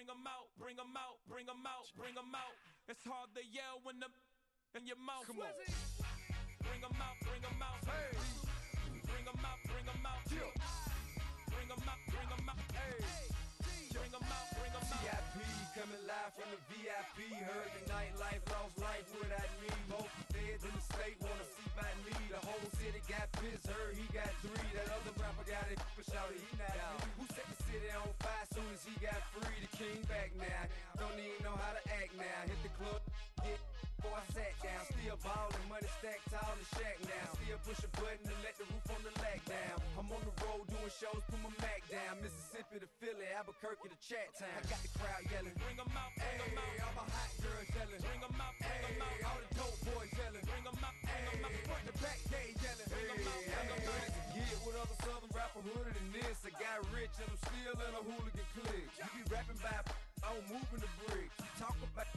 bring them out, bring them out, bring them out, bring them out. It's hard to yell when the in your mouth. Come on. Bring them out, bring them out. Hey. Bring them out, bring them out. Yeah. Bring them out, bring them out. Hey. Bring them out, bring them out. VIP coming live from the VIP. Heard the nightlife, lost life without me. Both feds in the state wanna see by me. The whole city got pissed, heard he got 3. That other rapper got it, but shouted he not out. Who set the city on fire soon as he got free? The king back now, don't even know how to act now. Hit the club, get before I sat down. Still ballin', money stacked tall in the shack now. Still push a button to let the roof on the lag down. I'm on the road doing shows, put my Mac down. Mississippi to Philly, Albuquerque to Chat Town. I got the crowd yelling, bring them out, bring them out. All my hot girls yelling, bring them out, bring them out. All the dope boys yelling, bring them out, bring them out. Front the back gate yelling, bring them out, bring them out. To get with other southern rapper hooded than this. I got rich and I'm still in a hooligan clique. You be rapping by, I'm moving the bricks. You talk about,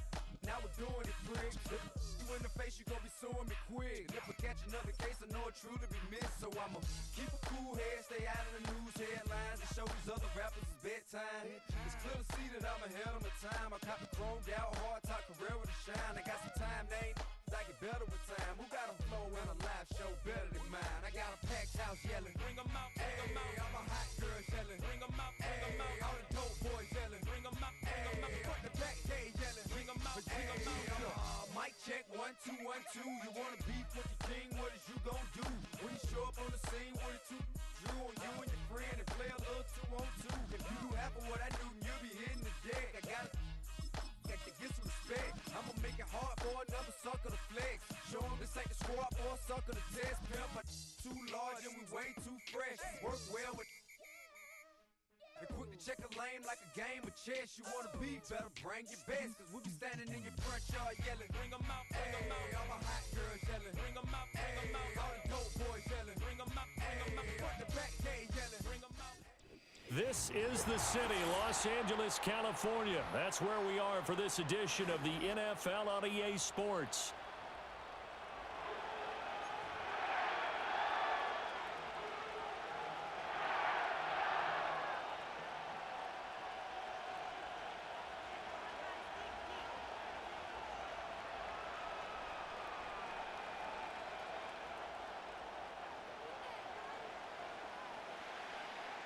now we're doing it, pricks. You in the face, you gon' be suing me quick. If I catch another case, I know it truly be missed. So I'ma keep a cool head, stay out of the news headlines, and show these other rappers it's bedtime. It's clear to see that I'm ahead of my time. I caught the chromed out, hard top career with a shine. I got some time, they ain't I get better with time. Who got a flow and a live show better than mine? I got a packed house yelling, bring them out, bring them out. All my hot girls yelling, bring them out, bring them out. All the dope boys yelling, bring them out, bring them out. Front the back gate yelling, bring them out, bring them out. Mic check, 1 2 1 2. You wanna beef with the king? What is you gon' do? When you show up on the scene, what it drew on you and your friend and play a little 2 on 2. If you do half of what I do, you'll be hitting the deck. I got to get some respect. I'ma make it hard for another sucker to flex. Show them this ain't the squad or a sucker to test. Pimp, my too large and we way too fresh. Work well with. And quick to check a lane like a game of chess. You wanna be better, bring your best. Cause we be standing in your front yard yelling, bring them out, bring them out. All my hot girls yelling, bring them out, bring them out. All the dope boys yelling, bring them out, bring them out. Front the back gate yelling, bring them out. This is the city, Los Angeles, California. That's where we are for this edition of the NFL on EA Sports.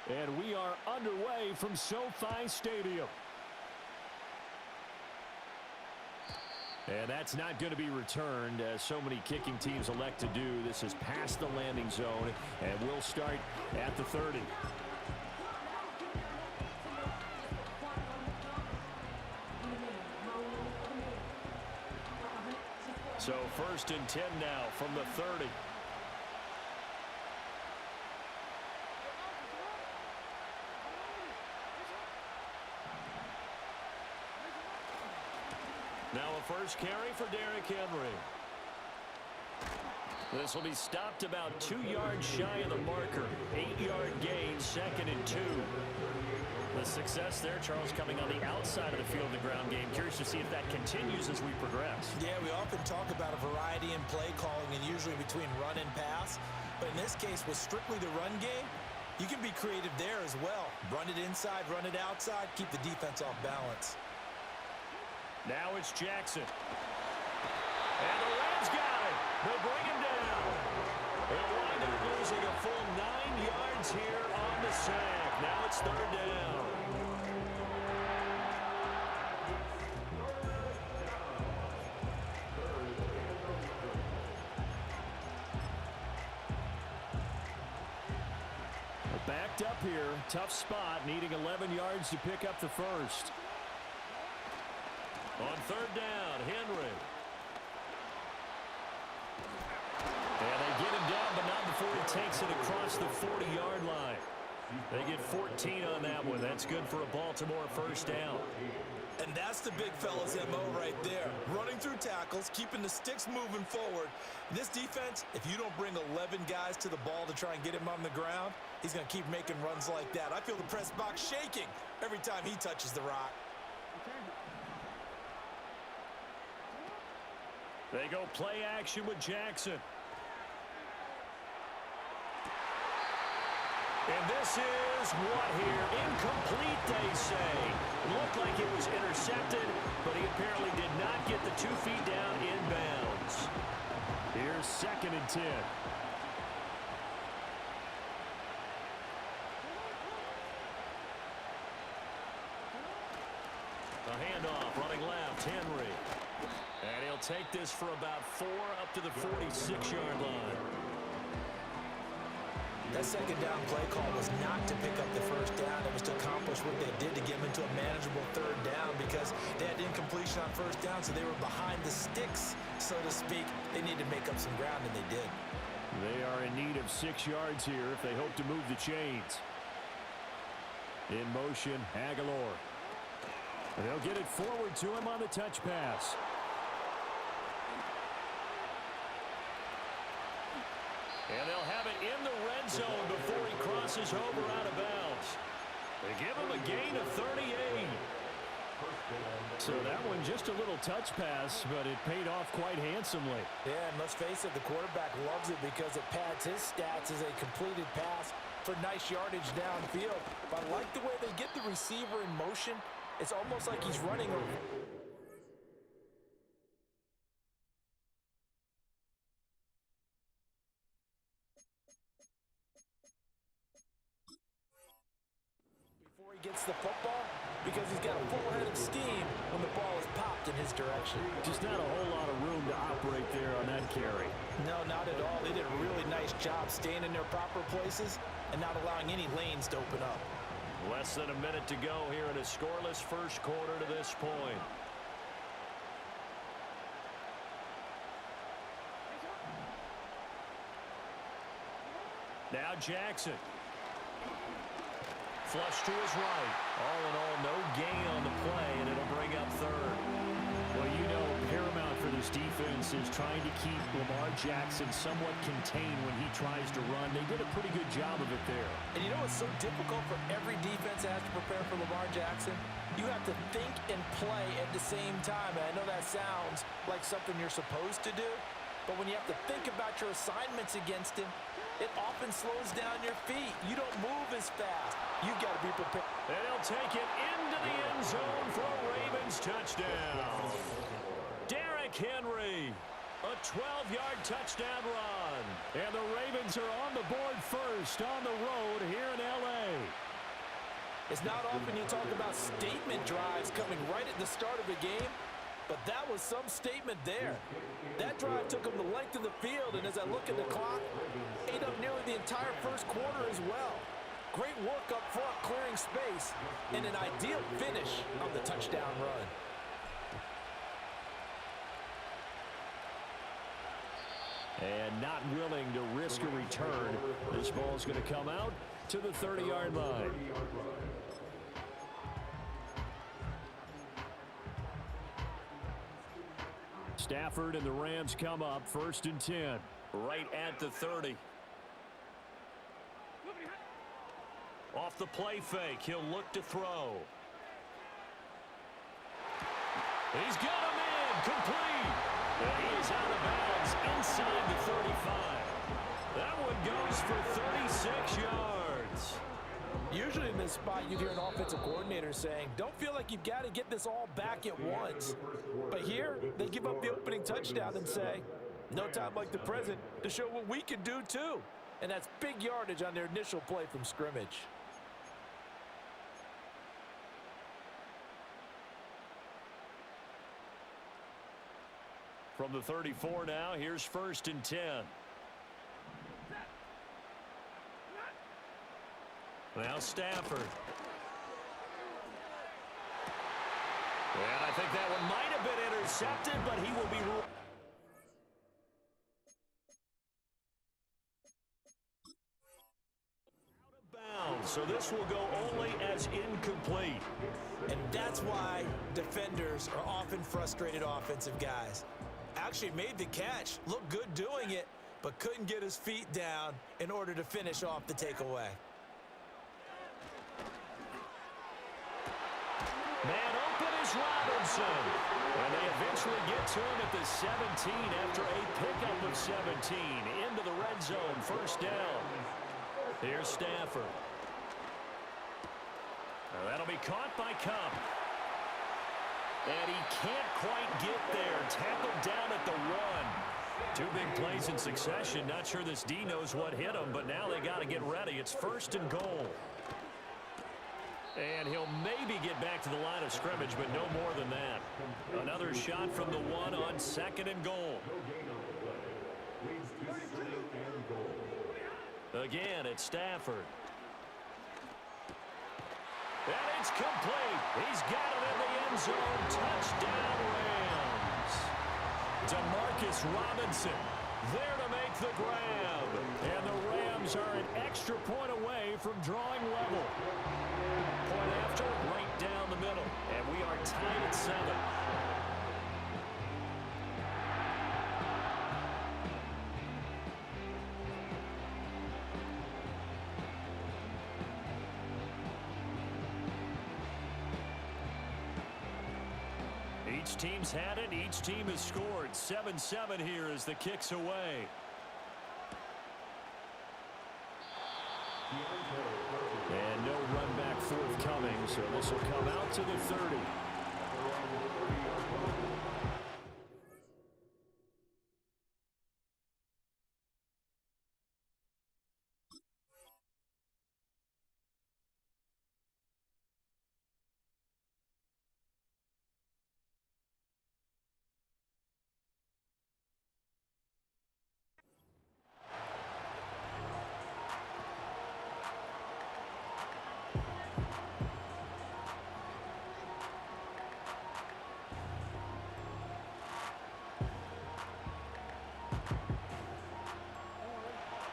And we are underway from SoFi Stadium. And that's not going to be returned, as so many kicking teams elect to do. This is past the landing zone, and we'll start at the 30. So 1st and 10 now from the 30. Now a first carry for Derrick Henry. This will be stopped about 2 yards shy of the marker. 8-yard gain, 2nd and 2. The success there, Charles, coming on the outside of the field in the ground game. Curious to see if that continues as we progress. Yeah, we often talk about a variety in play calling and usually between run and pass. But in this case, with strictly the run game, you can be creative there as well. Run it inside, run it outside, keep the defense off balance. Now it's Jackson. And the Rams got it. They'll bring him down. They'll wind up losing a full 9 yards here on the sack. Now it's 3rd down. Backed up here. Tough spot. Needing 11 yards to pick up the first. On 3rd down, Henry. And they get him down, but not before he takes it across the 40-yard line. They get 14 on that one. That's good for a Baltimore first down. And that's the big fella's MO right there. Running through tackles, keeping the sticks moving forward. This defense, if you don't bring 11 guys to the ball to try and get him on the ground, he's going to keep making runs like that. I feel the press box shaking every time he touches the rock. They go play action with Jackson. And this this is what here? Incomplete, they say. Looked like it was intercepted, but he apparently did not get the 2 feet down inbounds. Here's 2nd and 10. A handoff, running left, Henry. And he'll take this for about 4 up to the 46-yard line. That 2nd down play call was not to pick up the 1st down. It was to accomplish what they did to get them into a manageable 3rd down because they had incompletion on 1st down, so they were behind the sticks, so to speak. They needed to make up some ground, and they did. They are in need of 6 yards here if they hope to move the chains. In motion, Aguilar. And they'll get it forward to him on the touch pass. And they'll have it in the red zone before he crosses over out of bounds. They give him a gain of 38. So that one just a little touch pass, but it paid off quite handsomely. Yeah, and let's face it, the quarterback loves it because it pads his stats as a completed pass for nice yardage downfield. But I like the way they get the receiver in motion. It's almost like he's running a... before he gets the football, because he's got a full head of steam when the ball is popped in his direction. Just not a whole lot of room to operate there on that carry. No, not at all. They did a really nice job staying in their proper places and not allowing any lanes to open up. Less than a minute to go here in a scoreless first quarter to this point. Now Jackson. Flush to his right. All in all, no gain on the play, and it'll bring up 3rd. Well, you know, paramount for this defense is trying to keep Lamar Jackson somewhat contained when he tries to run. They did a pretty good job of it there. And you know what's so difficult for every defense that has to prepare for Lamar Jackson? You have to think and play at the same time. And I know that sounds like something you're supposed to do, but when you have to think about your assignments against him, it often slows down your feet. You don't move as fast. You've got to be prepared. And he'll take it into the end zone for a Ravens touchdown. Derrick Henry, a 12-yard touchdown run. And the Ravens are on the board first on the road here in L.A. It's not often you talk about statement drives coming right at the start of a game, but that was some statement there. That drive took them the length of the field, and as I look at the clock, ate up nearly the entire first quarter as well. Great work up front, clearing space, and an ideal finish on the touchdown run. And not willing to risk a return, this ball's going to come out to the 30-yard line. Stafford and the Rams come up 1st and 10. Right at the 30. Off the play fake, he'll look to throw. He's got him in, complete. And he is out of bounds inside the 35. That one goes for 36 yards. Usually in this spot, you'd hear an offensive coordinator saying, don't feel like you've got to get this all back at once. But here, they give up the opening touchdown and say, no time like the present to show what we can do too. And that's big yardage on their initial play from scrimmage. From the 34 now, here's 1st and 10. Now Stafford. And I think that one might have been intercepted, but he will be ruled. Out of bounds, so this will go only as incomplete. And that's why defenders are often frustrated offensive guys. Actually made the catch, looked good doing it, but couldn't get his feet down in order to finish off the takeaway. Man open is Robinson. And they eventually get to him at the 17 after a pickup of 17. Into the red zone, 1st down. Here's Stafford. That'll be caught by Cup. And he can't quite get there. Tackled down at the 1. Two big plays in succession. Not sure this D knows what hit him, but now they got to get ready. It's 1st and goal. And he'll maybe get back to the line of scrimmage, but no more than that. Another shot from the 1 on 2nd and goal. Again, it's Stafford. And it's complete. He's got it in the end zone. Touchdown, Rams. Demarcus Robinson there to make the grab. And the Rams are an extra point away from drawing level. Point after, right down the middle. And we are tied at 7. Each team's had it. Each team has scored. 7-7 here as the kick's away. And no run back forthcoming, so this will come out to the 30.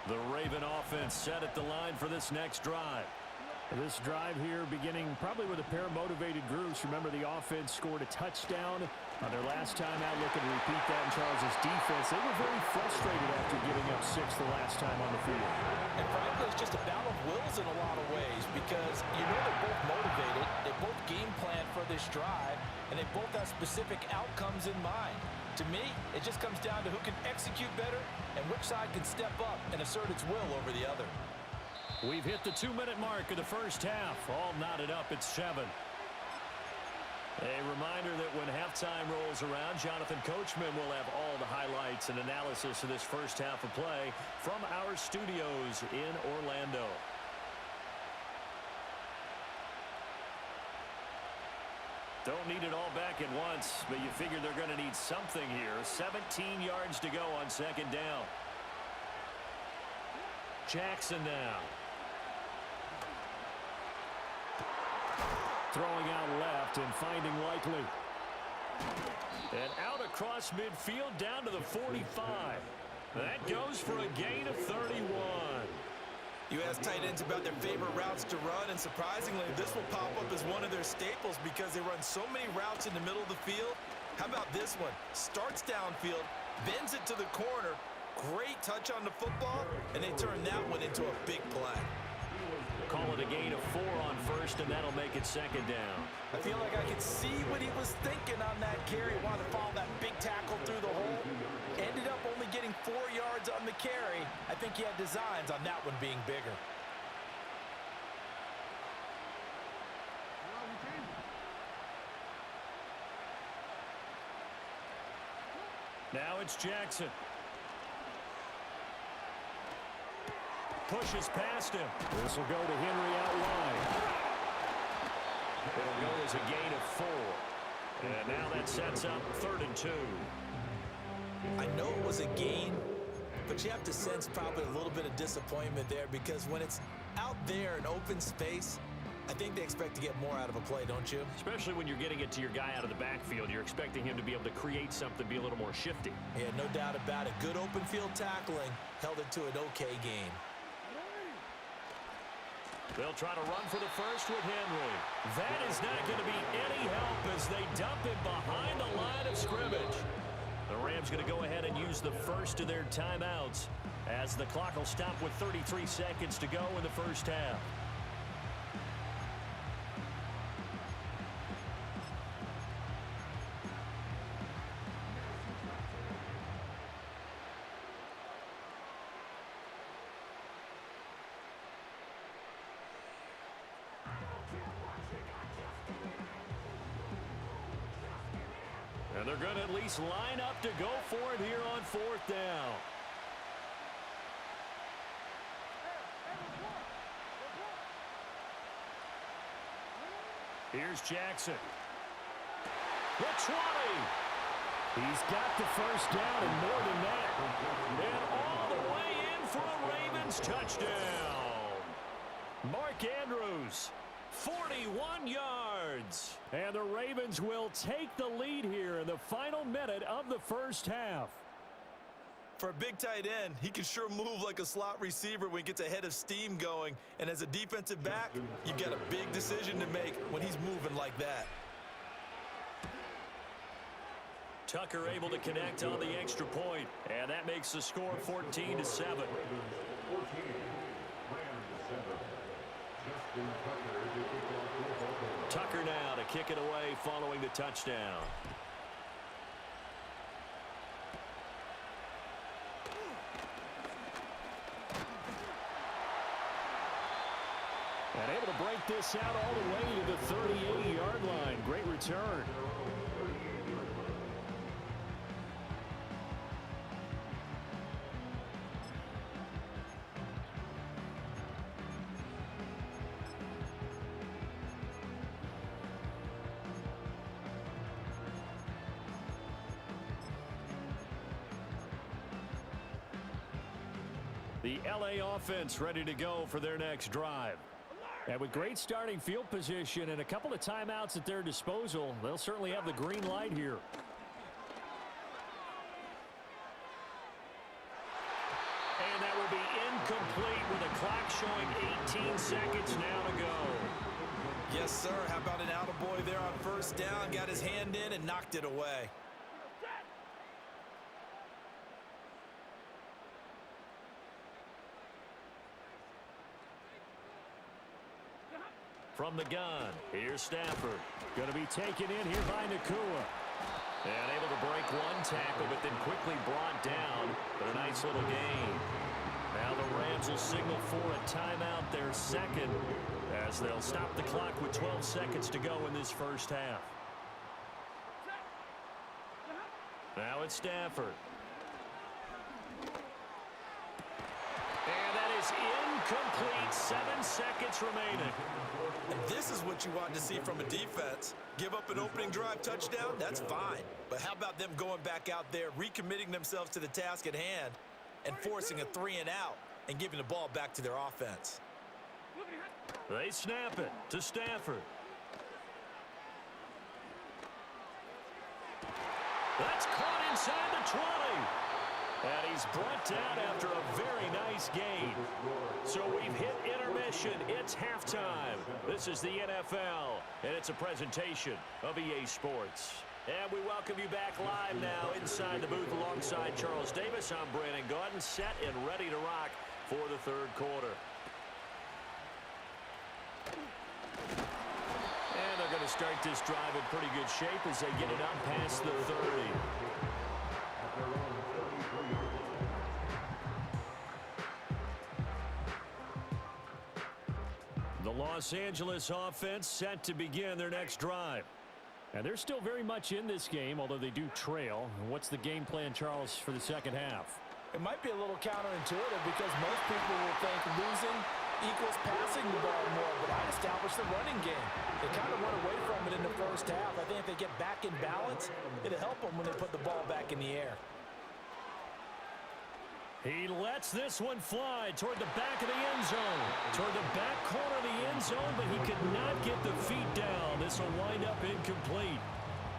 The Raven offense set at the line for this next drive. This drive here beginning probably with a pair of motivated groups. Remember, the offense scored a touchdown on their last time out. Looking to repeat that in Charles' defense. They were very frustrated after giving up 6 the last time on the field. And frankly, it's just a battle of wills in a lot of ways because you know they're both motivated. They both game plan for this drive, and they both have specific outcomes in mind. To me, it just comes down to who can execute better and which side can step up and assert its will over the other. We've hit the 2-minute mark of the first half. All knotted up at 7. A reminder that when halftime rolls around, Jonathan Coachman will have all the highlights and analysis of this first half of play from our studios in Orlando. Don't need it all back at once, but you figure they're going to need something here. 17 yards to go on 2nd down. Jackson now. Throwing out left and finding Likely. And out across midfield down to the 45. That goes for a gain of 31. You ask tight ends about their favorite routes to run, and surprisingly, this will pop up as one of their staples because they run so many routes in the middle of the field. How about this one? Starts downfield, bends it to the corner, great touch on the football, and they turn that one into a big play. Call it a gain of 4 on 1st, and that'll make it 2nd down. I feel like I could see what he was thinking on that carry. Wanted to follow that big tackle through the hole. Ended up only getting 4 yards on the carry. I think he had designs on that one being bigger. Now it's Jackson. Pushes past him. This will go to Henry out wide. It'll go as a gain of 4. And now that sets up 3rd and 2. I know it was a gain, but you have to sense probably a little bit of disappointment there because when it's out there in open space, I think they expect to get more out of a play, don't you? Especially when you're getting it to your guy out of the backfield. You're expecting him to be able to create something, be a little more shifty. Yeah, no doubt about it. Good open field tackling held it to an okay game. They'll try to run for the first with Henry. That is not going to be any help as they dump him behind the line of scrimmage. The Rams going to go ahead and use the first of their timeouts as the clock will stop with 33 seconds to go in the first half. And they're going to at least line up to go for it here on 4th down. Here's Jackson. The 20. He's got the first down and more than that. And all the way in for a Ravens touchdown. Mark Andrews, 41 yards. And the Ravens will take the lead here in the final minute of the first half. For a big tight end, he can sure move like a slot receiver when he gets a head of steam going. And as a defensive back, you've got a big decision to make when he's moving like that. Tucker able to connect on the extra point, and that makes the score 14-7. Tucker now to kick it away following the touchdown. And able to break this out all the way to the 38-yard line. Great return. The LA offense ready to go for their next drive. And with great starting field position and a couple of timeouts at their disposal, they'll certainly have the green light here. And that will be incomplete with the clock showing 18 seconds now to go. Yes, sir. How about an attaboy there on first down? Got his hand in and knocked it away. From the gun, here's Stafford. Going to be taken in here by Nakua. And able to break one tackle, but then quickly brought down. But a nice little gain. Now the Rams will signal for a timeout, their second, as they'll stop the clock with 12 seconds to go in this first half. Now it's Stafford. And that is incomplete. 7 seconds remaining. And this is what you want to see from a defense. Give up an opening drive touchdown, that's fine. But how about them going back out there, recommitting themselves to the task at hand, and forcing a 3-and-out and giving the ball back to their offense? They snap it to Stafford. That's caught inside the 20. And he's brought down after a very nice gain. So we've hit intermission. It's halftime. This is the NFL, and it's a presentation of EA Sports. And we welcome you back live now inside the booth alongside Charles Davis. I'm Brandon Gaudin, set and ready to rock for the third quarter. And they're going to start this drive in pretty good shape as they get it up past the 30. The Los Angeles offense set to begin their next drive. And they're still very much in this game, although they do trail. What's the game plan, Charles, for the second half? It might be a little counterintuitive because most people will think losing equals passing the ball more, but I'd establish the running game. They kind of went away from it in the first half. I think if they get back in balance, it'll help them when they put the ball back in the air. He lets this one fly toward the back of the end zone. Toward the back corner of the end zone, but he could not get the feet down. This will wind up incomplete.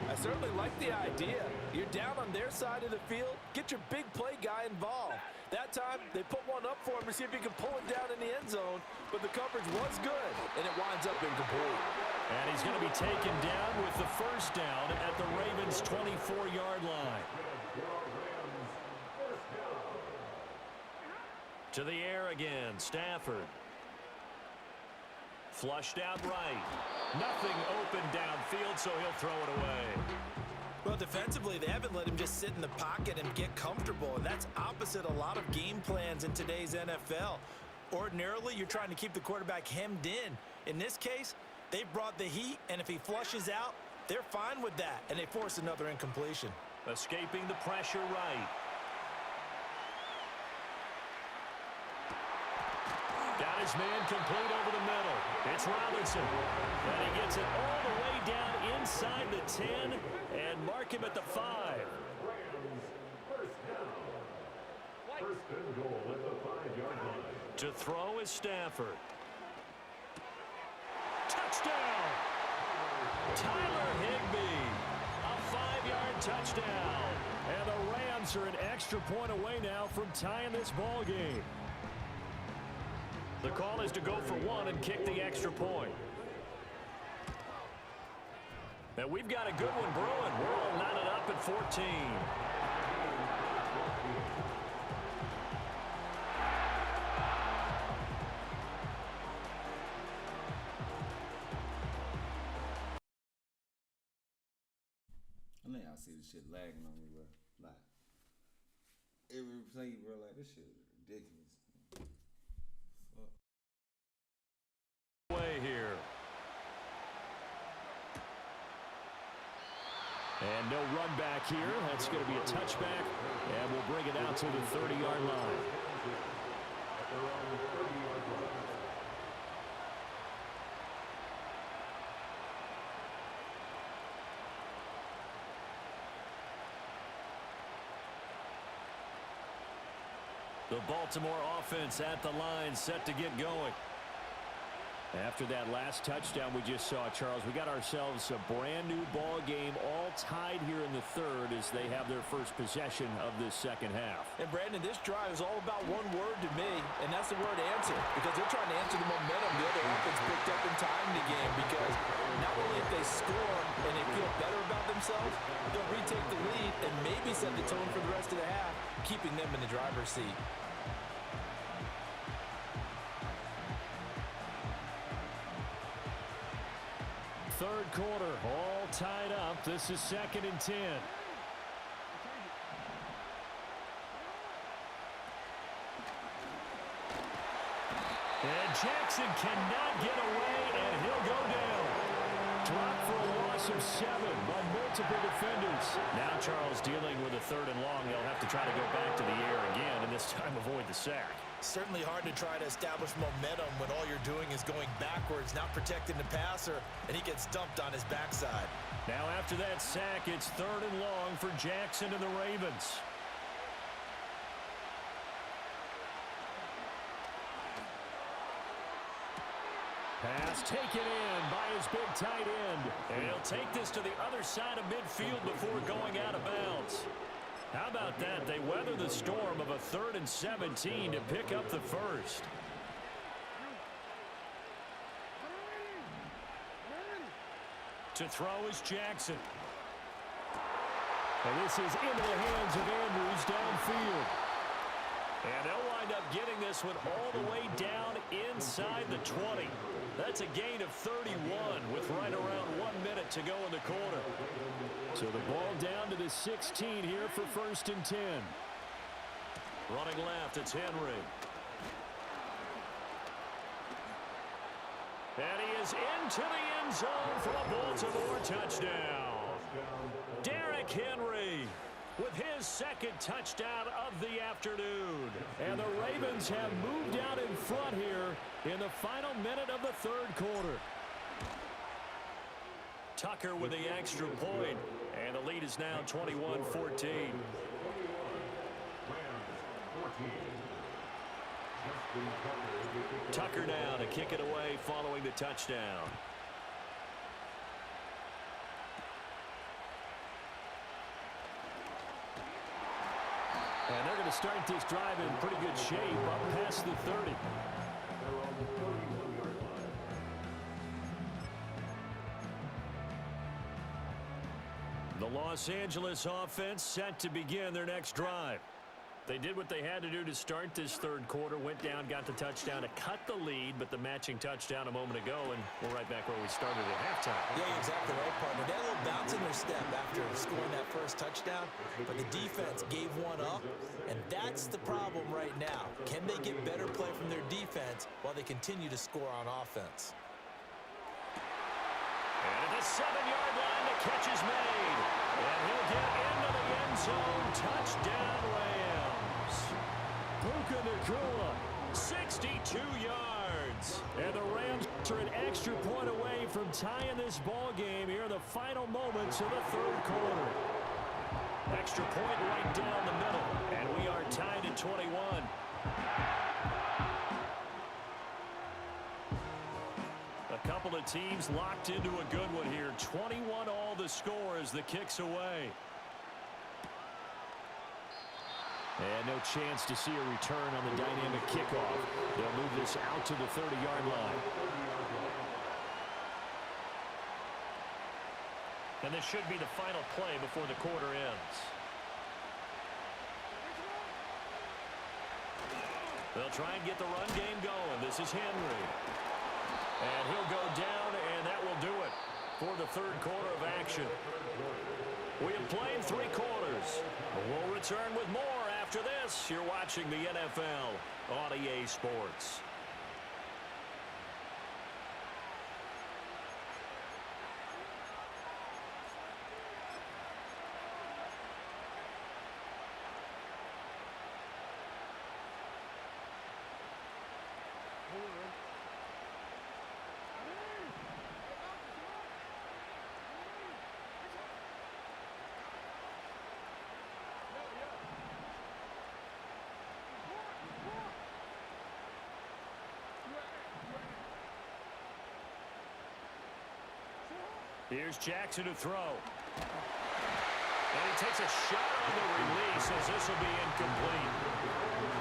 I certainly like the idea. You're down on their side of the field. Get your big play guy involved. That time, they put one up for him to see if he can pull it down in the end zone, but the coverage was good, and it winds up incomplete. And he's going to be taken down with the first down at the Ravens' 24-yard line. To the air again, Stafford. Flushed out right. Nothing open downfield, so he'll throw it away. Well, defensively, they haven't let him just sit in the pocket and get comfortable, and that's opposite a lot of game plans in today's NFL. Ordinarily, you're trying to keep the quarterback hemmed in. In this case, they brought the heat, and if he flushes out, They're fine with that, and they force another incompletion. Escaping the pressure right. Got his man complete over the middle. It's Robinson. And he gets it all the way down inside the 10 and mark him at the 5. First and goal at the 5-yard line. To throw is Stafford. Touchdown! Tyler Higbee. A 5-yard touchdown. And the Rams are an extra point away now from tying this ball game. The call is to go for one and kick the extra point. Now we've got a good one brewing. We're all knotted up at 14. I think I see this shit lagging on me, bro. Like, every play, bro, like, this shit is ridiculous. Fuck. Way here. And no run back here. That's going to be a touchback. And we'll bring it out to the 30-yard line. The Baltimore offense at the line, set to get going. After that last touchdown we just saw, Charles, we got ourselves a brand-new ball game, all tied here in the third as they have their first possession of this second half. And, Brandon, this drive is all about one word to me, and that's the word answer, because they're trying to answer the momentum the other offense picked up in time in the game, because not only if they score and they feel better about themselves, they'll retake the lead and maybe set the tone for the rest of the half, keeping them in the driver's seat. Third quarter, all tied up. This is 2nd and 10. And Jackson cannot get away, and he'll go down. Dropped for a loss of 7 by multiple defenders. Now Charles dealing with a 3rd and long. They'll have to try to go back to the air again, and this time avoid the sack. Certainly hard to try to establish momentum when all you're doing is going backwards, not protecting the passer, and he gets dumped on his backside. Now after that sack, it's 3rd and long for Jackson and the Ravens. Pass taken in by his big tight end. And he'll take this to the other side of midfield before going out of bounds. How about that? They weather the storm of a 3rd and 17 to pick up the first. To throw is Jackson. And this is into the hands of Andrews downfield. And they'll wind up getting this one all the way down inside the 20. That's a gain of 31 with right around 1 minute to go in the quarter. So the ball down to the 16 here for 1st and 10. Running left, it's Henry. And he is into the end zone for a Baltimore touchdown. Derrick Henry with his 2nd touchdown of the afternoon. And the Ravens have moved out in front here in the final minute of the 3rd quarter. Tucker with the extra point, and the lead is now 21-14. Tucker now to kick it away following the touchdown. And they're going to start this drive in pretty good shape up past the 30. The Los Angeles offense set to begin their next drive. They did what they had to do to start this 3rd quarter, went down, got the touchdown to cut the lead, but the matching touchdown a moment ago, and we're right back where we started at halftime. Yeah, exactly right, partner. They had a little bounce in their step after scoring that first touchdown, but the defense gave one up, and that's the problem right now. Can they get better play from their defense while they continue to score on offense? And at the 7-yard line, the catch is made. And he'll get into the end zone. Touchdown, Rams. Puka Nacua, 62 yards. And the Rams are an extra point away from tying this ball game here in the final moments of the third quarter. Extra point right down the middle. And we are tied at 21. A couple of teams locked into a good one here. 21 all the score as the kick's away. And no chance to see a return on the dynamic kickoff. They'll move this out to the 30-yard line. And this should be the final play before the quarter ends. They'll try and get the run game going. This is Henry. And he'll go down, and that will do it for the third quarter of action. We have played 3 quarters. We'll return with more after this. You're watching the NFL on EA Sports. Here's Jackson to throw. And he takes a shot on the release as this will be incomplete.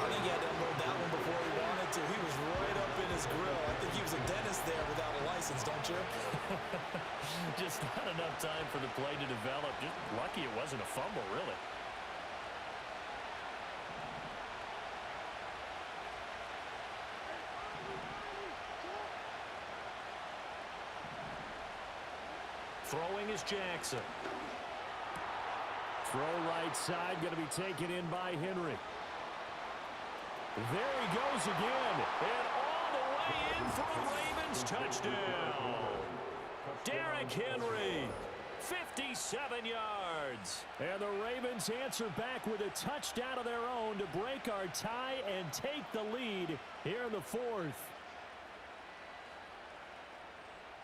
I think he had to unload that one before he wanted to. He was right up in his grill. I think he was a dentist there without a license, don't you? Just not enough time for the play to develop. Just lucky it wasn't a fumble, really. Throwing is Jackson. Throw right side, going to be taken in by Henry. There he goes again. And all the way in for a Ravens touchdown. Derrick Henry, 57 yards. And the Ravens answer back with a touchdown of their own to break our tie and take the lead here in the fourth.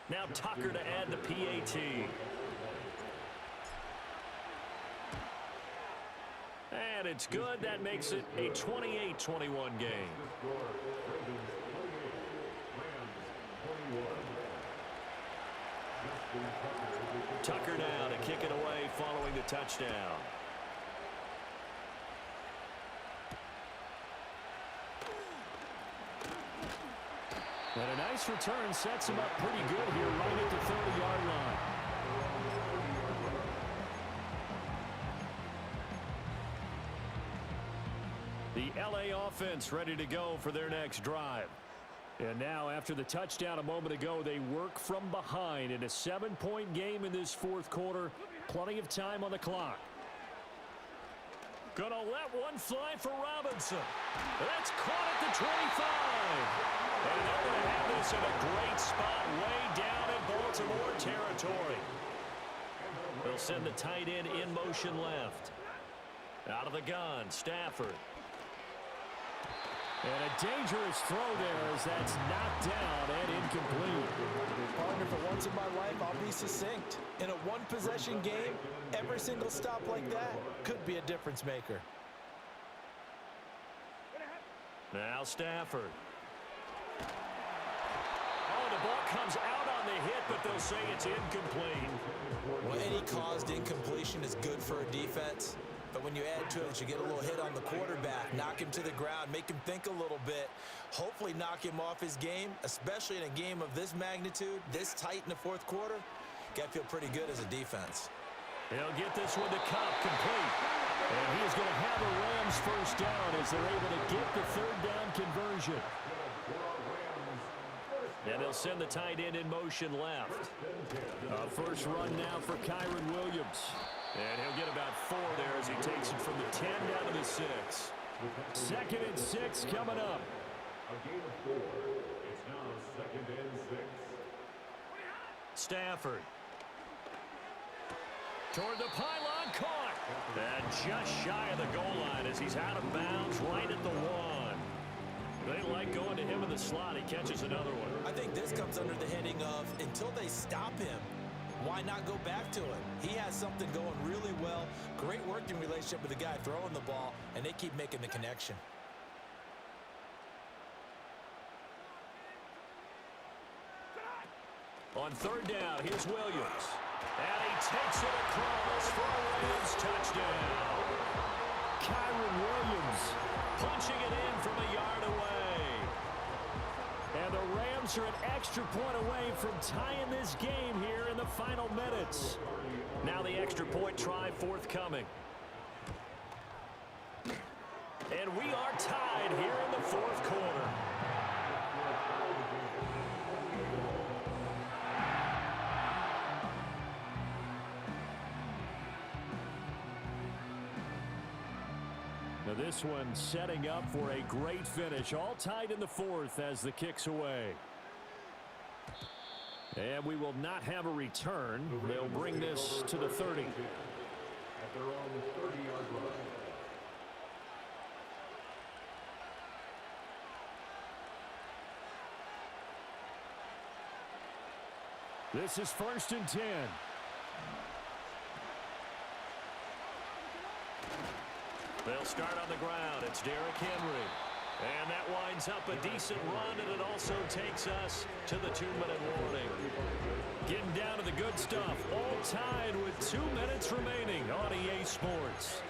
Now Tucker to add the PAT. And it's good. That makes it a 28-21 game. Tucker now to kick it away following the touchdown. And a nice return sets him up pretty good here right at the 30-yard line. The LA offense ready to go for their next drive. And now after the touchdown a moment ago, they work from behind in a 7-point game in this fourth quarter. Plenty of time on the clock. Gonna let one fly for Robinson. That's caught at the 25. And they're going to have this in a great spot way down in Baltimore territory. They'll send the tight end in motion left. Out of the gun, Stafford. And a dangerous throw there as that's knocked down and incomplete. Partner, for once in my life, I'll be succinct. In a one-possession game, every single stop like that could be a difference maker. Now Stafford. Oh, the ball comes out on the hit, but they'll say it's incomplete. Well, any caused incompletion is good for a defense. But when you add to it, you get a little hit on the quarterback, knock him to the ground, make him think a little bit, hopefully knock him off his game, especially in a game of this magnitude, this tight in the fourth quarter. Got to feel pretty good as a defense. He'll get this one to Cobb complete. And he's going to have a Rams first down as they're able to get the third down conversion. And they'll send the tight end in motion left. First run now for Kyron Williams. And he'll get about 4 there as he takes it from the 10 down to the 6. 2nd and 6 coming up. A game of 4. It's now 2nd and 6. Stafford. Toward the pylon, caught. And just shy of the goal line as he's out of bounds right at the 1. They like going to him in the slot. He catches another one. I think this comes under the heading of until they stop him, why not go back to him? He has something going really well. Great working relationship with the guy throwing the ball, and they keep making the connection. On third down, here's Williams. And he takes it across for a Rams touchdown. Kyron Williams punching it in from a yard away. And the Rams are an extra point away from tying this game here in the final minutes. Now the extra point try forthcoming. And we are tied here in the fourth quarter. Now this one setting up for a great finish. All tied in the fourth as the kick's away. And we will not have a return. They'll bring this to the 30. At their own 30-yard line. This is 1st and 10. They'll start on the ground. It's Derrick Henry. And that winds up a decent run, and it also takes us to the 2-minute warning. Getting down to the good stuff. All tied with 2 minutes remaining on EA Sports.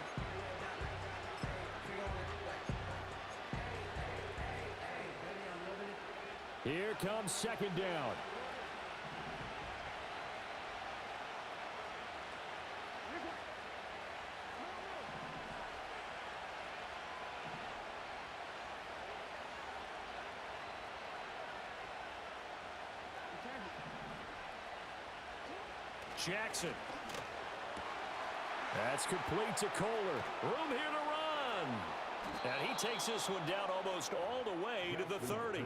Here comes 2nd down. Jackson. That's complete to Kohler. Room here to run. And he takes this one down almost all the way to the 30.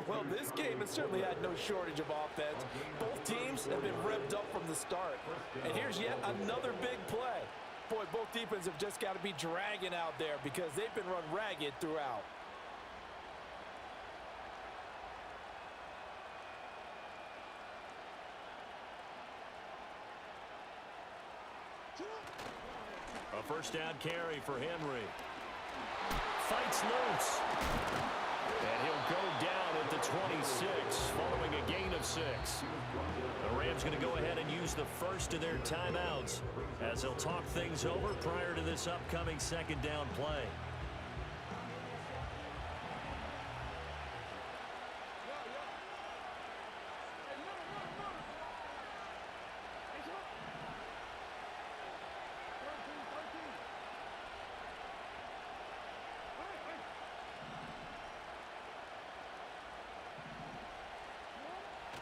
Well, this game has certainly had no shortage of offense. Both teams have been revved up from the start. And here's yet another big play. Boy, both defenses have just got to be dragging out there because they've been run ragged throughout. A first down carry for Henry. Fights loose. And he'll go down at the 26 following a gain of 6. The Rams going to go ahead and use the first of their timeouts as they'll talk things over prior to this upcoming 2nd down play.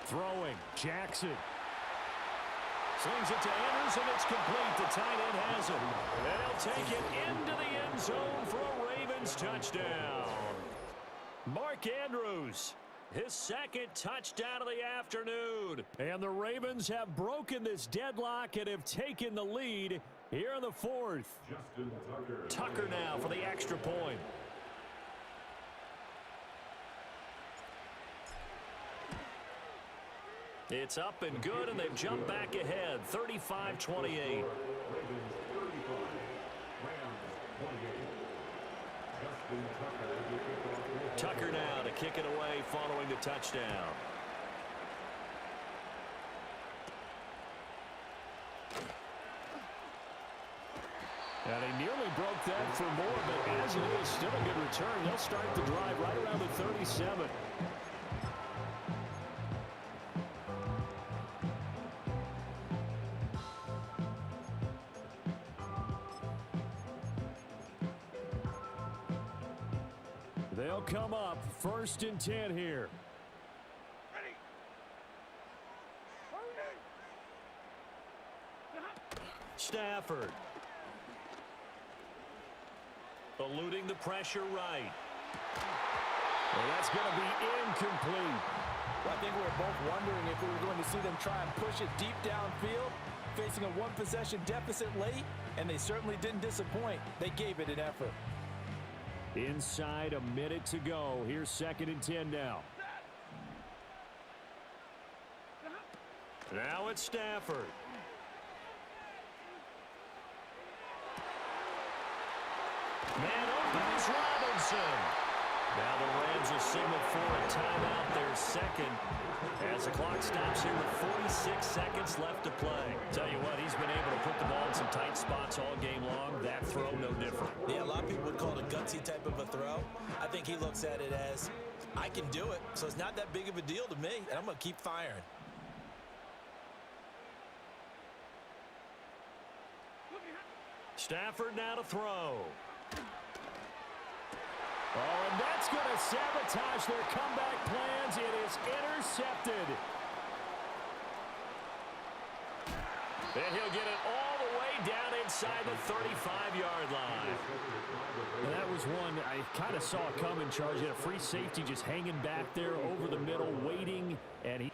Throwing, Jackson. Slings it to Andrews, and it's complete. The tight end has it. And he'll take it into the end zone for a Ravens touchdown. Mark Andrews, his 2nd touchdown of the afternoon. And the Ravens have broken this deadlock and have taken the lead here in the 4th. Justin Tucker. Tucker now for the extra point. It's up and good, and they've jumped back ahead, 35-28. Tucker now to kick it away following the touchdown. And he nearly broke that for more, but as it is, still a good return. They'll start the drive right around the 37. They'll come up 1st and 10 here. Stafford. Eluding the pressure right. Well, that's going to be incomplete. Well, I think we were both wondering if we were going to see them try and push it deep downfield, facing a one-possession deficit late, and they certainly didn't disappoint. They gave it an effort. Inside a minute to go. Here's 2nd and 10 now. Now it's Stafford. Man open is Robinson. Now the Rams will signal for a timeout, their second, as the clock stops here with 46 seconds left to play. Tell you what, he's been able to put the ball in some tight spots all game long. That throw, no different. Yeah, a lot of people would call it a gutsy type of a throw. I think he looks at it as, I can do it, so it's not that big of a deal to me, and I'm going to keep firing. Stafford now to throw. Oh, and that's going to sabotage their comeback plans. It is intercepted. And he'll get it all the way down inside the 35-yard line. And that was one I kind of saw coming, Charles. He had a free safety just hanging back there over the middle, waiting, and he...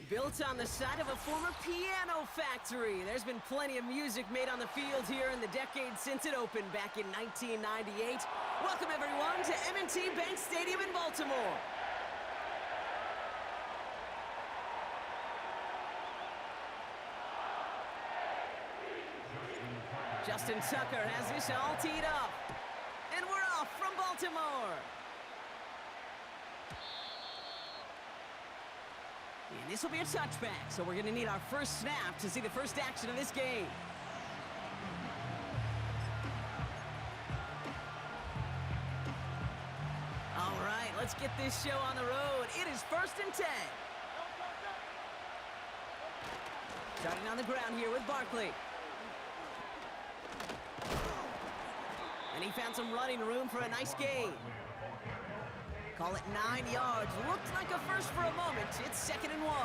Built on the side of a former piano factory, there's been plenty of music made on the field here in the decade since it opened back in 1998. Welcome, everyone, to M&T Bank Stadium in Baltimore. Justin Tucker has this all teed up. And we're off from Baltimore. And this will be a touchback, so we're going to need our first snap to see the first action of this game. All right, let's get this show on the road. It is 1st and 10. Starting on the ground here with Barkley. And he found some running room for a nice gain. Call it 9 yards. Looked like a first for a moment. It's 2nd and 1.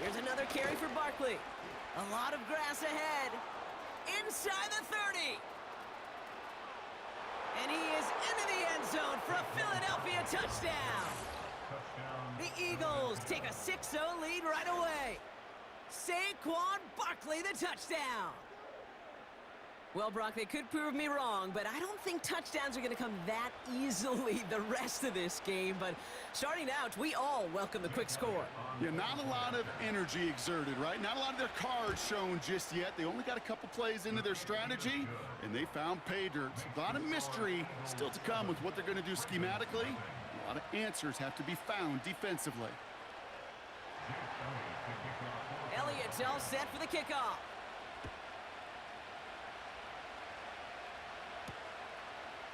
Here's another carry for Barkley. A lot of grass ahead. Inside the 30. And he is into the end zone for a Philadelphia touchdown. The Eagles take a 6-0 lead right away. Saquon Barkley, the touchdown. Well, Brock, they could prove me wrong, but I don't think touchdowns are going to come that easily the rest of this game. But starting out, we all welcome the quick score. Yeah, not a lot of energy exerted, right? Not a lot of their cards shown just yet. They only got a couple plays into their strategy, and they found pay dirt. A lot of mystery still to come with what they're going to do schematically. A lot of answers have to be found defensively. Elliott's all set for the kickoff.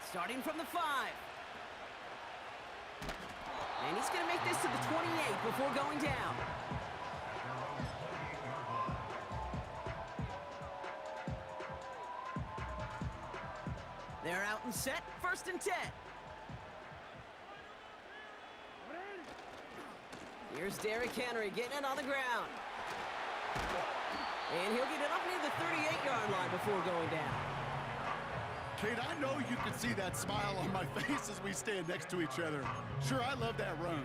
Starting from the 5. And he's going to make this to the 28 before going down. They're out and set, 1st and 10. Here's Derrick Henry getting it on the ground. And he'll get it up near the 38-yard line before going down. Kate, I know you can see that smile on my face as we stand next to each other. Sure, I love that run.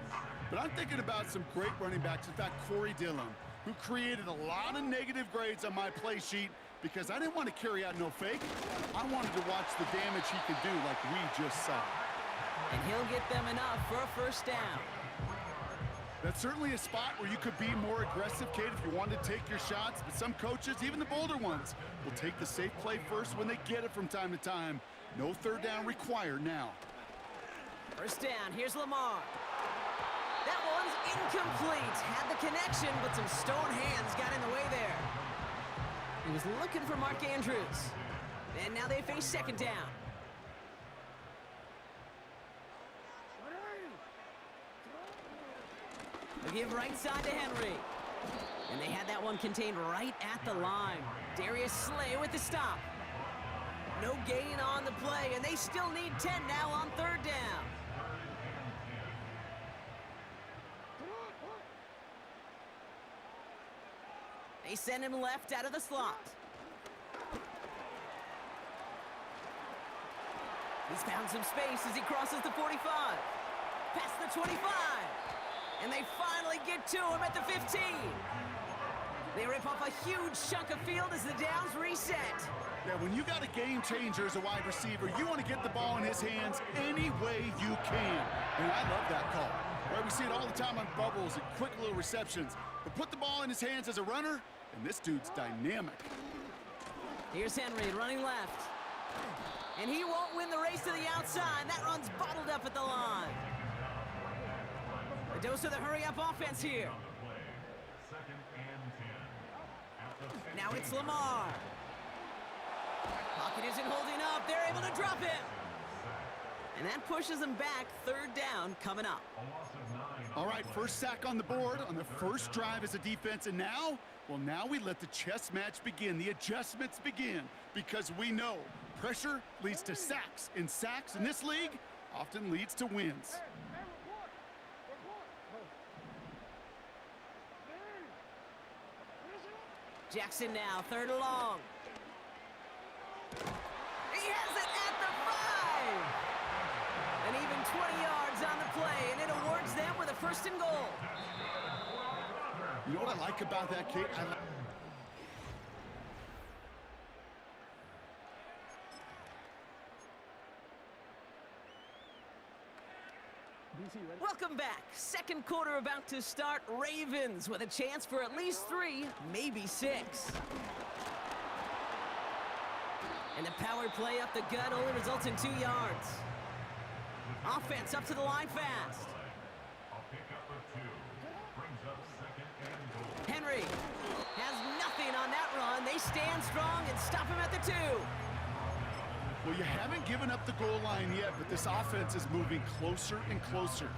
But I'm thinking about some great running backs. In fact, Corey Dillon, who created a lot of negative grades on my play sheet because I didn't want to carry out no fake. I wanted to watch the damage he could do like we just saw. And he'll get them enough for a 1st down. That's certainly a spot where you could be more aggressive, Kate, if you wanted to take your shots. But some coaches, even the bolder ones, will take the safe play first when they get it from time to time. No 3rd down required now. 1st down, here's Lamar. That one's incomplete. Had the connection, but some stone hands got in the way there. He was looking for Mark Andrews. And now they face 2nd down. They give right side to Henry. And they had that one contained right at the line. Darius Slay with the stop. No gain on the play, and they still need 10 now on 3rd down. They send him left out of the slot. He's found some space as he crosses the 45. Past the 25. And they finally get to him at the 15. They rip off a huge chunk of field as the downs reset. Yeah, when you got a game changer as a wide receiver, you want to get the ball in his hands any way you can. And I love that call. Right, we see it all the time on bubbles and quick little receptions. But put the ball in his hands as a runner, and this dude's dynamic. Here's Henry running left. And he won't win the race to the outside. That run's bottled up at the line. A dose of the hurry-up offense here. Now it's Lamar. Pocket isn't holding up. They're able to drop him. And that pushes them back. 3rd down coming up. All right, 1st sack on the board on the 1st drive as a defense. And now, well, now we let the chess match begin. The adjustments begin because we know pressure leads to sacks. And sacks in this league often leads to wins. Jackson now, 3rd and long. He has it at the 5. And even 20 yards on the play, and it awards them with a 1st and goal. You know what I like about that, Kate? Welcome back. 2nd quarter about to start. Ravens with a chance for at least 3, maybe 6. And the power play up the gut only results in 2 yards. Offense up to the line fast. Henry has nothing on that run. They stand strong and stop him at the 2. Well, you haven't given up the goal line yet, but this offense is moving closer and closer.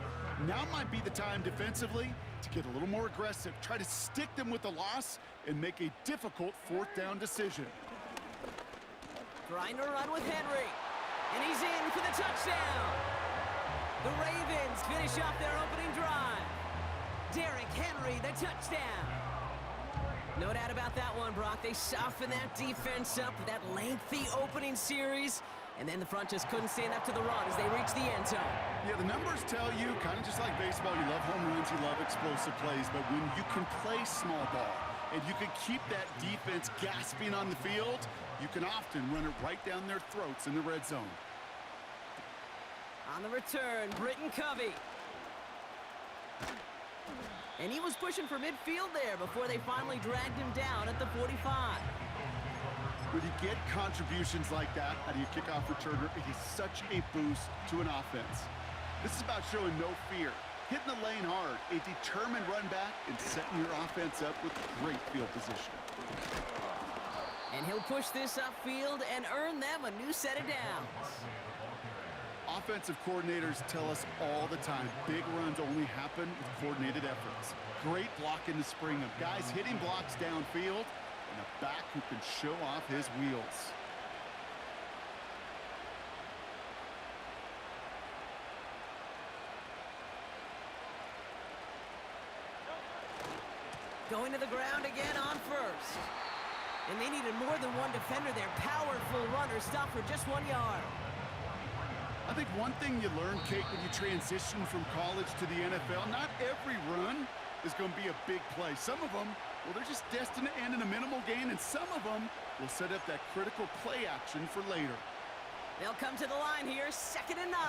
Now might be the time defensively to get a little more aggressive, try to stick them with the loss, and make a difficult 4th down decision. Trying to run with Henry, and he's in for the touchdown. The Ravens finish off their opening drive. Derrick Henry, the touchdown. No doubt about that one, Brock. They softened that defense up with that lengthy opening series, and then the front just couldn't stand up to the run as they reached the end zone. Yeah, the numbers tell you, kind of just like baseball, you love home runs, you love explosive plays, but when you can play small ball and you can keep that defense gasping on the field, you can often run it right down their throats in the red zone. On the return, Britton Covey. And he was pushing for midfield there before they finally dragged him down at the 45. When you get contributions like that out of your kickoff returner, it is such a boost to an offense. This is about showing no fear, hitting the lane hard, a determined run back, and setting your offense up with great field position. And he'll push this upfield and earn them a new set of downs. Offensive coordinators tell us all the time, big runs only happen with coordinated efforts. Great block in the spring of guys hitting blocks downfield and a back who can show off his wheels. Going to the ground again on first. And they needed more than one defender there. Powerful runner stopped for just 1 yard. I think one thing you learn, Kate, when you transition from college to the NFL, not every run is going to be a big play. Some of them, well, they're just destined to end in a minimal gain, and some of them will set up that critical play action for later. They'll come to the line here, 2nd and 9.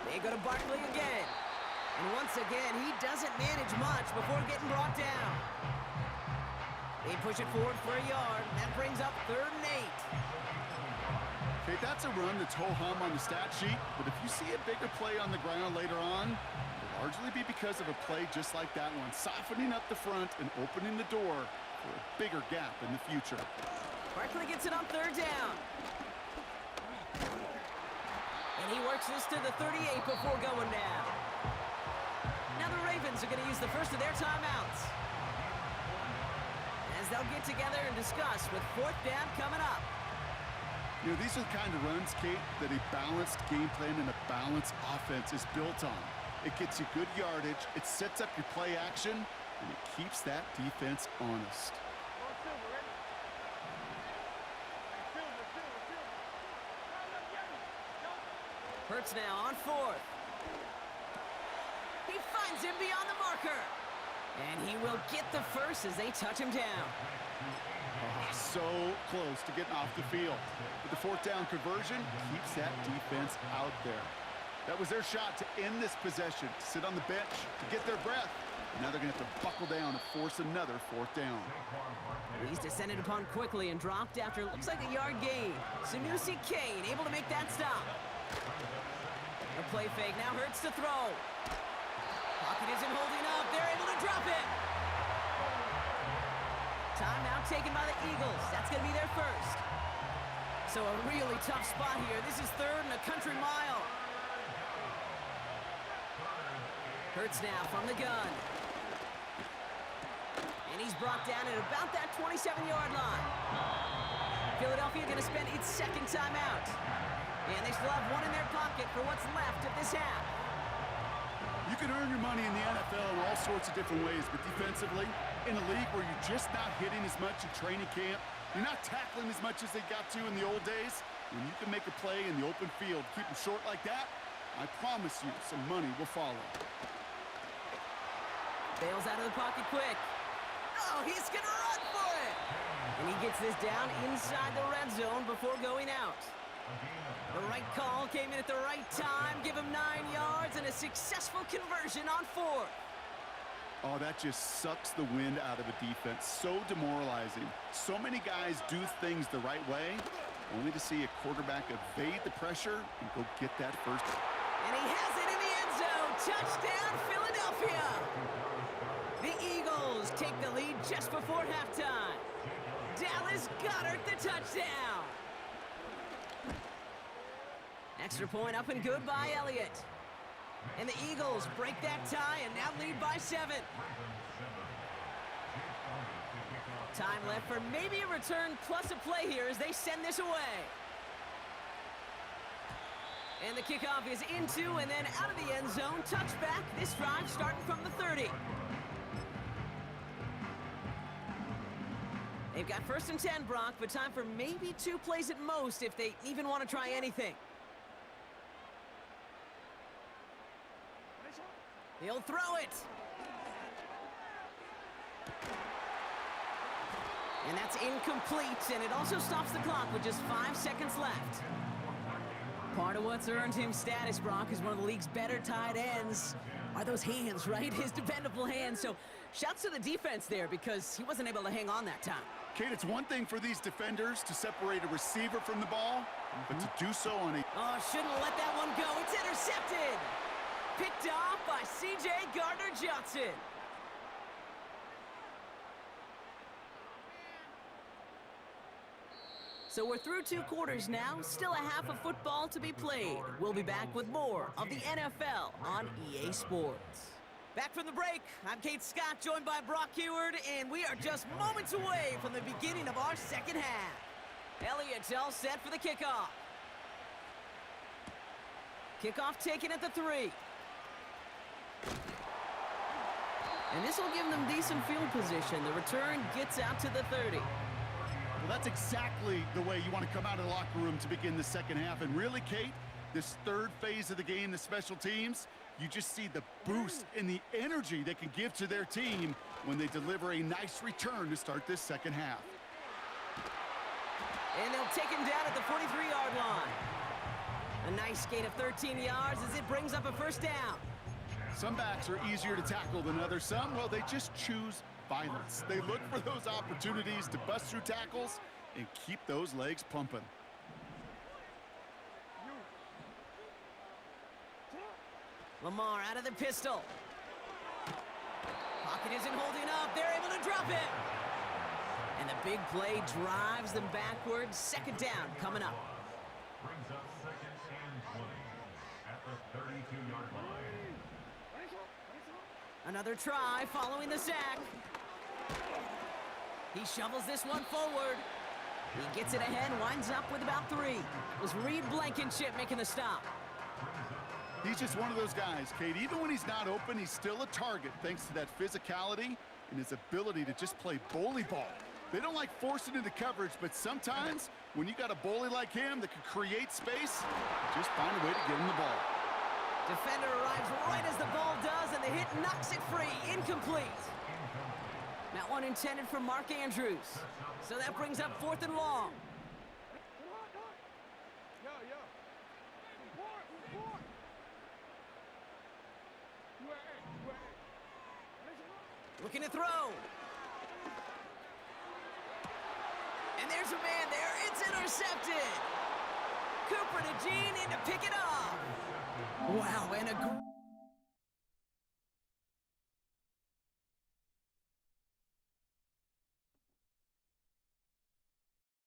They go to Barkley again. And once again, he doesn't manage much before getting brought down. They push it forward for a yard. That brings up 3rd and 8. Okay, that's a run that's ho-hum on the stat sheet, but if you see a bigger play on the ground later on, it'll largely be because of a play just like that one, softening up the front and opening the door for a bigger gap in the future. Barkley gets it on 3rd down. And he works this to the 38 before going down. Now the Ravens are going to use the first of their timeouts, as they'll get together and discuss with 4th down coming up. You know, these are the kind of runs, Kate, that a balanced game plan and a balanced offense is built on. It gets you good yardage, it sets up your play action, and it keeps that defense honest. Hurts now on 4th. He finds him beyond the marker. And he will get the first as they touch him down. Oh, so close to getting off the field. But the 4th down conversion keeps that defense out there. That was their shot to end this possession, to sit on the bench, to get their breath. Now they're going to have to buckle down and force another 4th down. He's descended upon quickly and dropped after looks like a yard gain. Sanusi Kane able to make that stop. A play fake now Hurts to throw. Pocket isn't holding up. They're able to drop it. Timeout taken by the Eagles. That's going to be their first. So a really tough spot here. This is 3rd and a country mile. Hurts now from the gun. And he's brought down at about that 27-yard line. Philadelphia going to spend its 2nd timeout. And they still have one in their pocket for what's left of this half. You can earn your money in the NFL in all sorts of different ways, but defensively, in a league where you're just not hitting as much in training camp, you're not tackling as much as they got to in the old days, when you can make a play in the open field, keep them short like that, I promise you some money will follow. Bails out of the pocket quick. Oh, he's going to run for it! And he gets this down inside the red zone before going out. The right call came in at the right time, give him 9 yards and a successful conversion on 4th. Oh, that just sucks the wind out of a defense. So demoralizing. So many guys do things the right way, only to see a quarterback evade the pressure and go get that first. And he has it in the end zone. Touchdown, Philadelphia. The Eagles take the lead just before halftime. Dallas Goedert the touchdown. Extra point up and good by Elliott. And the Eagles break that tie and now lead by 7. Time left for maybe a return plus a play here as they send this away. And the kickoff is into and then out of the end zone. Touchback, this drive starting from the 30. They've got 1st and 10, Brock, but time for maybe 2 plays at most if they even want to try anything. He'll throw it. And that's incomplete, and it also stops the clock with just 5 seconds left. Part of what's earned him status, Brock, is one of the league's better tight ends. Are those hands, right? His dependable hands. So shouts to the defense there because he wasn't able to hang on that time. Kate, it's one thing for these defenders to separate a receiver from the ball, but to do so on a... Oh, shouldn't let that one go. It's intercepted. Picked off by C.J. Gardner-Johnson. So we're through 2 quarters now, still a half of football to be played. We'll be back with more of the NFL on EA Sports. Back from the break, I'm Kate Scott, joined by Brock Heward, and we are just moments away from the beginning of our 2nd half. Elliott's all set for the kickoff. Kickoff taken at the 3. And this will give them decent field position. The return gets out to the 30. Well, that's exactly the way you want to come out of the locker room to begin the second half. And really, Kate, this third phase of the game, the special teams, you just see the boost in the energy they can give to their team when they deliver a nice return to start this second half. And they'll take him down at the 43-yard line. A nice gain of 13 yards as it brings up a first down. Some backs are easier to tackle than others. Some, well, they just choose violence. They look for those opportunities to bust through tackles and keep those legs pumping. Lamar out of the pistol. Pocket isn't holding up. They're able to drop it. And the big play drives them backwards. Second down coming up. Brings up 2nd and 20 at the 32-yard line. Another try following the sack. He shovels this one forward. He gets it ahead, winds up with about 3. It was Reed Blankenship making the stop. He's just one of those guys, Kate. Even when he's not open, he's still a target thanks to that physicality and his ability to just play bully ball. They don't like forcing into coverage, but sometimes when you got a bully like him that can create space, just find a way to get him the ball. Defender arrives right as the ball does, and the hit knocks it free. Incomplete. That one intended for Mark Andrews. So that brings up 4th and long. Looking to throw. And there's a man there. It's intercepted. Cooper to Gene in to pick it off. Wow, and a